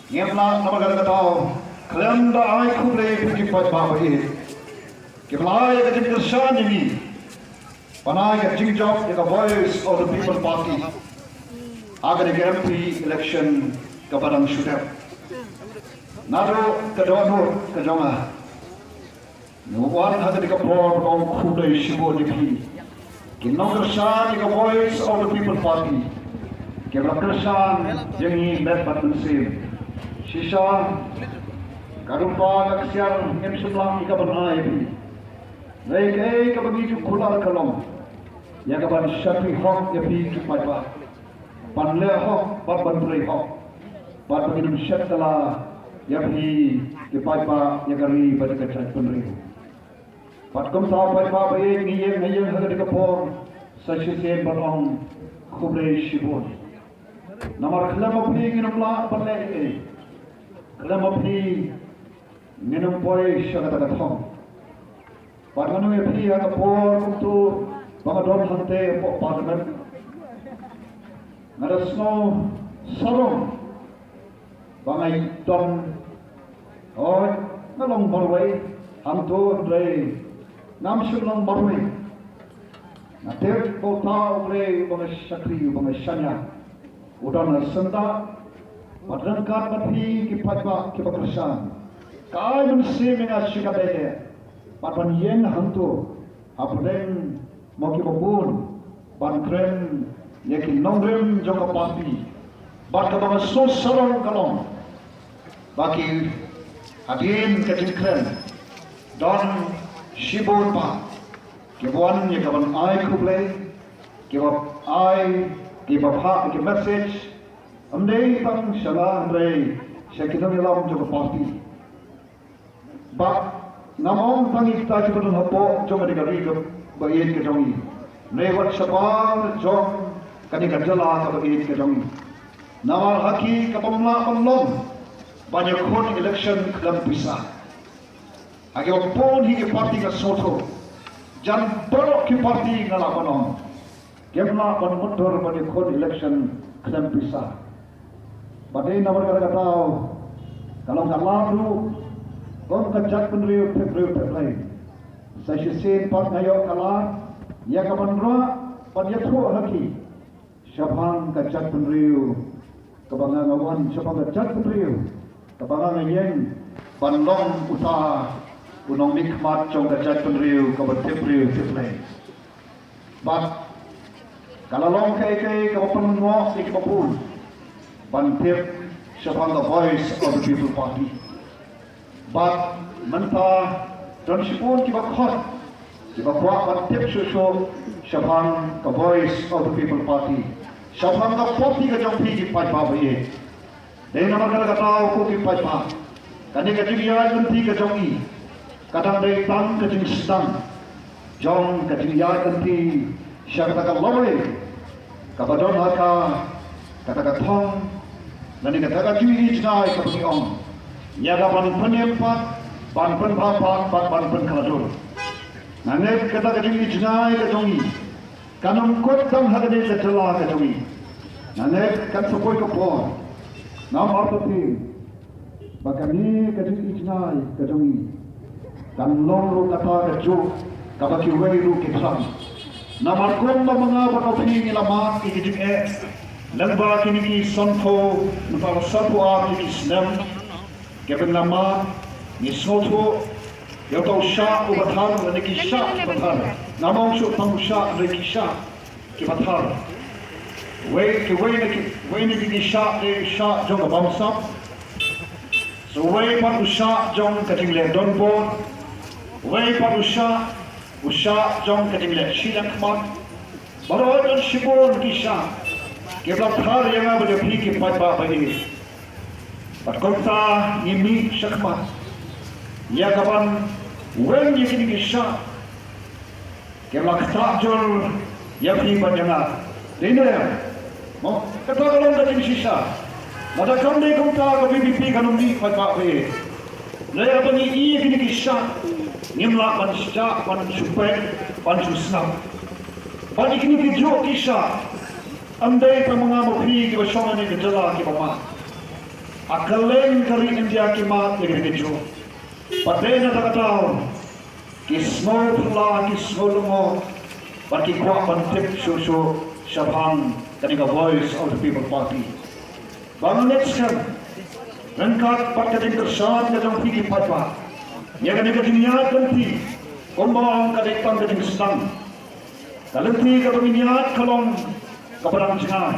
Ngemla nama kata tahu, kalian dah ai kublai pergi pada bapa ini. Kemlai ke jadi kersan ini, panai ke jingjok ke voice of the people party. Agar ke MP election ke Padang Syuter. Nado ke Donor ke Jonga. Nuwan hati ke Port kau kublai shibo dipi. Kinong kersan ke voice of the people party. Kemla kersan jengi bet batmensim. Sisa karupa kaksian yang sebelah ika benai ini. Mereka ika begitu kular kalong. Ya kapan syafi hok ya pi cupai ba. Panle hok bat bantri hok. Bat begitu syatala ya pi cupai ba ya kari pada kecai penri. Bat kum tahu pai ba bayi ngiyeng haga dikapor. Sasisen berong kublai shibon. Namar kelam api nginamla panle ini. Kelam api minum poi syakata kathong. Parmanu api ada por untuk bangadon hante parlimen. Ada snow sarong bangai don. Oh, nalong barway hantu dre nam sulong barway. Natir kota dre bangai sakri bangai shanya. Udan senda. Padangkat api kipatba kipakersan. Kai mensi mengas sikabede. Padban yen hantu. Apden moki bobun. Bankren yeki nongrem joka parti. Barka banga sos sarong kalong. Baki adin kejikren. Don shibun pa. Kibuan yekaban ai kublai. Kibab ai kibab ki message. Amdei pang shala amdei sekitar ilam juga parti. Bak namong pangi kita cipatun hapo jong adik ke bayin ke jongi. Lewat sabal jong kani kerjala ke bayin ke jongi. Namal haki kapamla pamlong banyak kon election kelam pisah. Agi opon hi ke parti ke soto. Jan borok ke parti ngalapanom. Kemla pan motor banyak kon election kelam pisah. Badai nama kata tahu kalau nggak lalu, kau kejat penriu terlain. Saya sen part ngayo kalah, ya kapan roh, pan ya thua lagi. Siapang kejat penriu, kebangan awan siapang kejat penriu, kebangan yang bandong usaha, unong nikmat jong kejat penriu, keban terriu terlain. But kalau long kai kau penguat di kepul. Bantip siapang the voice of the people party. But menta don sipun kiba khot kiba kwa bantip susu siapang the voice of the people party. Siapang the party ka jong pi ki pai pa baye. Dei nama kala katau ko ki pai pa. Kani ka jiya ganti ka jongi. Kadang dei tang ka jing stang. Jong ka jiya ganti siapa ka lawe. Kabadon haka kata thong. Nani kata jui jenai kapagi om. Nyaga ban penempat, ban penpapat, ban penkadur. Nani kata jui jenai kajongi. Kanum kot dam hagane setela kajongi. Nani kata sepoi kapor. Nam artati. Bakani kata jui jenai kajongi. Dan long kata kajuk kapagi weiru kitram. Namar komba mengapa kau pilih lama ikijik Lembah kini ki sonfo, nufar sonfo ar ki snem, keben lama ni sonfo, yau tau syak ubathar, ni ki syak ubathar, namong su pang syak ni ki syak ki bathar. Wei ni ki syak ni syak jong abang sap. So wei pat usyak jong kating le don bon, wei pat usyak jong kating le silang kmat. Baru don shibon ki syak. Kita thar yang apa dia fikir pada ini. Perkota ini syakmat. Ya kapan wen ni kini kisah. Kita takjul ya fikir pada mana. Ini ya. Mau kata kalau kita kini sisa. Mada kami kota kami BBP kanum ni pada ini. Laya bani ini kini kisah. Nimla pan sejak pan supek pan susnam. Bani kini kijau kisah. Andai pemengamu pi kita sama ni gejala kita mah. Akaleng kari India kimat yang kejo. Padena takatau. Kismo pula kismo lumo. Bagi kuat bantip susu syabhang ketika voice of the people party. Bangun next Rengkat pakating kersan kadang pigi patwa. Ya ketika niat ganti. Kumbang kadang kadang sedang. Kalanti kadang niat kalong kabarang jangan.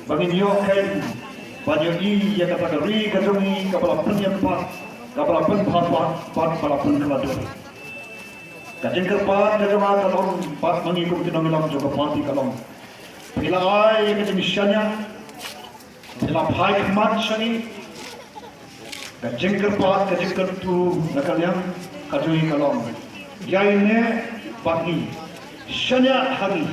Bagi nyoken banyak ya kata kari kadang kapala penyempat kapala penpatwa kapala penkelador. Kadang kerpat kadang kalong pat mengikut tinamilang juga parti kalong. Bila ay kadang misalnya bila baik mat sani. Kajengker pat, kajengker tu nakaliang kajui kalong. Yaine pagi, shanya hari.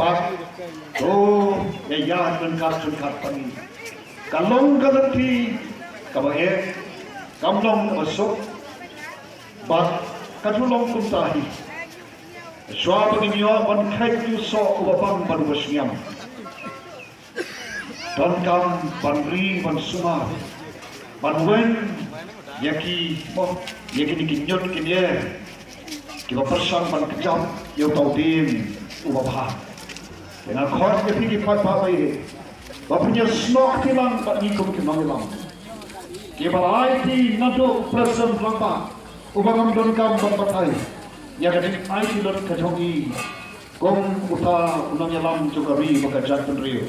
Pag oh ya kat pagi. Kalong kalati kabae, kamlong kabasok. Pag katulong kuntahi. Swa paginyo pan kait yu so ubapang panubasyam. Don kam panri pan sumar. Panwen yaki dikinyot kinye kiba persang pan kejam yo tau dim ubah dengan khot ke pigi pat bai bapunya snok tilang pat nikum ke mangilang kiba IT nado person lamba ubangam don kam pat patai ya gading IT don kajongi gom uta unang yalam juga ri bakajat penrio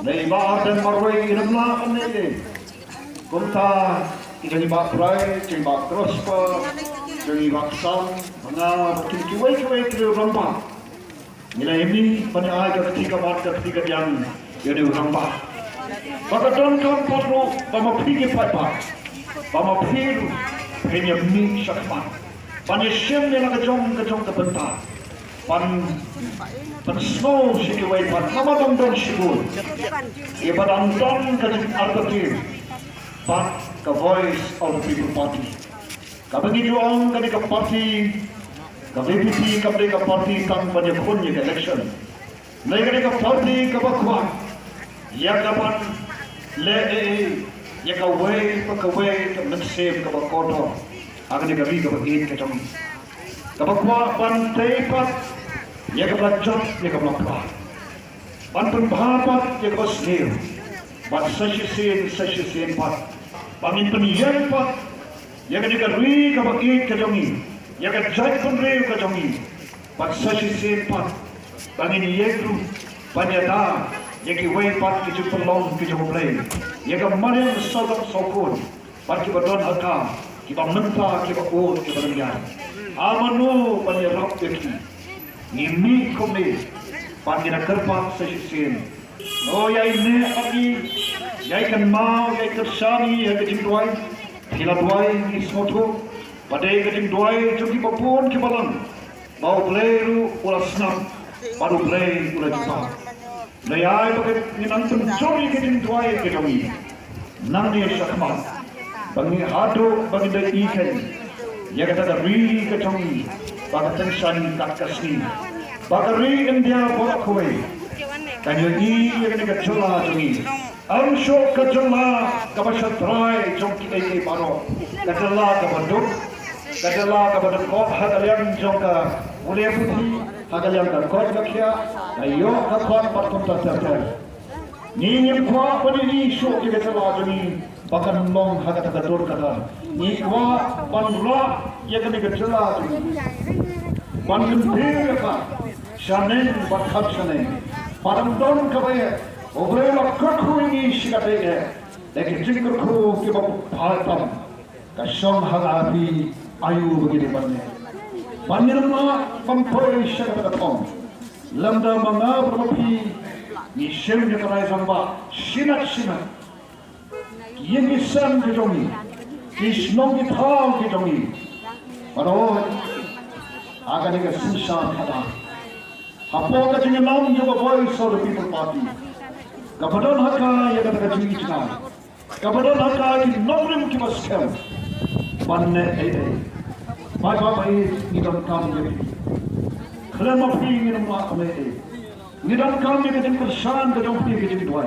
nei ba dan marwai inamla anne Kumta jadi bak prai, jadi bak prosper, jadi bak sang, mana mungkin kiwai tu rampa. Nilai ini pada ayat ketika yang jadi rampa. Maka don kam patro, bama pergi patpa, bama pergi hanya mi syakman. Banyak siam yang kejong kebentar. Pan snow sikiwai pan, nama don sikul. Ibadan don kejong artetir. But the voice of the people party. Kabagi juang kami ke parti, KBPP kami ke parti kang banyak pun yang election. Mereka ke parti kebakuan, yang dapat yang kawai ke mensave kebakotor. Akan dikari kebakin kecam. Kebakuan pantai pat, yang kebelajat, yang kebelakang. Pantai bahapat, yang kebasnir. But session pat. Pangin penyian pat. Yang dikari kabakit kajongi. Yang jai penreu kajongi. But session pat. Pangin yekru. Panyada. Yang kiwai pat kiju pelong kiju play. Yang kemarin bersodok sokun. Pat kibadon haka. Kiba menta kiba od kiba nengyar. Amanu panyarap yaki. Ngimi kome. Pangina kerpat session. Oh yai ne aki, yai kan mau, yai kersani, yai keting duai, hila duai ni smoto, padai keting duai cuki papun kibalan, mau playru ulah senam, baru play ulah jumpa. Layai pakai ni nantun curi keting duai kejongi, nang dia syakmal, bangi hado bangi dari ikan, ya kata dari kejongi, bagai tensan tak kasni, bagai India bolak kue. Kanyo yang dekat celah jongi, ansho kecelah kapasatrai jongki eke paro, kecelah kabaduk, kecelah kabaduk kau hagalian jongka, mulai putih hagalian kau kakia, ayo kau partum terter. Ni kau pendiri show yang kecelah jongi, bahkan long hagat kadur kata, ni kau panula yang dekat celah jongi, panjang dia shanen berkat shanen. Padang don kabaya, obrela kakhu ini sikatnya, lekin jengker kru kiba palpam, kasong halapi ayu begini banyak. Panirma pampoi sikatong, lamda manga berlapi, ni shem jekarai zamba, sinat, yang isan kejongi, isnong itau kejongi, padahal akan ikan susah kata. Apa katanya nam juga voice of the people party. Kapadon haka yang kata kacui cina. Kapadon haka yang nomrim kipas kem. Panne Mai bapa ni don kam jadi. Kalau mau pergi minum ame ni don kam ni kejen kursan ke jom pergi jadi dua.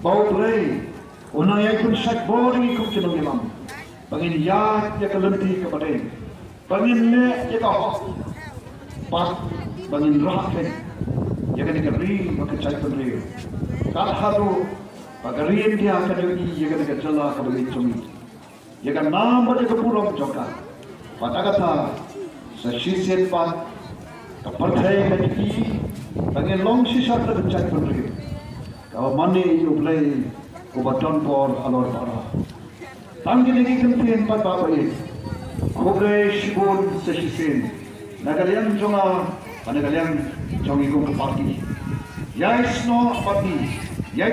Bau turai Una ya kun sak bori kum kinong imam. Bangin ya kelenti kepada. Bangin le ya ka pas bangin rahke. Ya kan keri maka cai pendri. Kal haru pagarian dia akan yogi ya kan jalla ka bagi cumi. Ya kan nam pada kepulong joka. Pada kata sesisen pat kepercayaan lagi bangin long sisa ka cai pendri. Kau mani you play Kubaton por alor para. Tangi lagi kempen pat bapa ye. Kogre shibun sesisen. Nagalian jonga, panagalian jongi kong parti. Yais no parti.